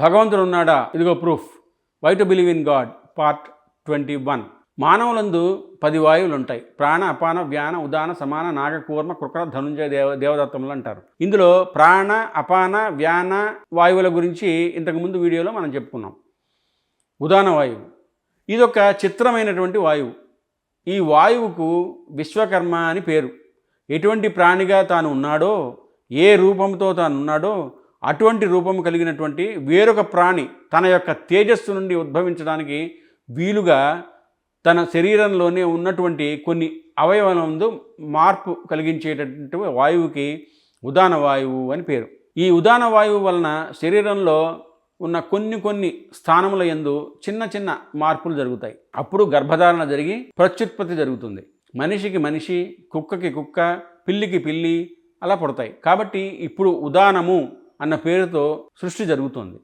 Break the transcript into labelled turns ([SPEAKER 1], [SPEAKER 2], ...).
[SPEAKER 1] భగవంతుడు ఉన్నాడా? ఇదిగో proof. Why to believe in God part 21. మానవులందు 10 వాయువులు ఉంటాయి. ప్రాణ, అపాన, వ్యాన, ఉదాన, సమాన, నాగ, కూర్మ, కృకర, ధనుంజయ, దేవదత్తములు అంటారు. ఇందులో ప్రాణ, అపాన, వ్యాన వాయువుల గురించి ఇంతకుముందు వీడియోలో మనం చెప్పుకున్నాం. ఉదాన వాయువు ఇదొక చిత్రమైనటువంటి వాయువు. ఈ వాయువుకు విశ్వకర్మ అని పేరు. ఎటువంటి ప్రాణిగా తాను ఉన్నాడో, ఏ రూపంతో తాను ఉన్నాడో అటువంటి రూపము కలిగినటువంటి వేరొక ప్రాణి తన యొక్క తేజస్సు నుండి ఉద్భవించడానికి వీలుగా తన శరీరంలోనే ఉన్నటువంటి కొన్ని అవయవాలందు మార్పు కలిగించేటటువంటి వాయువుకి ఉదాన వాయువు అని పేరు. ఈ ఉదాన వాయువు వలన శరీరంలో ఉన్న కొన్ని స్థానముల యందు చిన్న చిన్న మార్పులు జరుగుతాయి. అప్పుడు గర్భధారణ జరిగి ప్రత్యుత్పత్తి జరుగుతుంది. మనిషికి మనిషి, కుక్కకి కుక్క, పిల్లికి పిల్లి అలా పుడతాయి. కాబట్టి ఇప్పుడు ఉదానము అన్న పేరుతో సృష్టి జరుగుతుంది.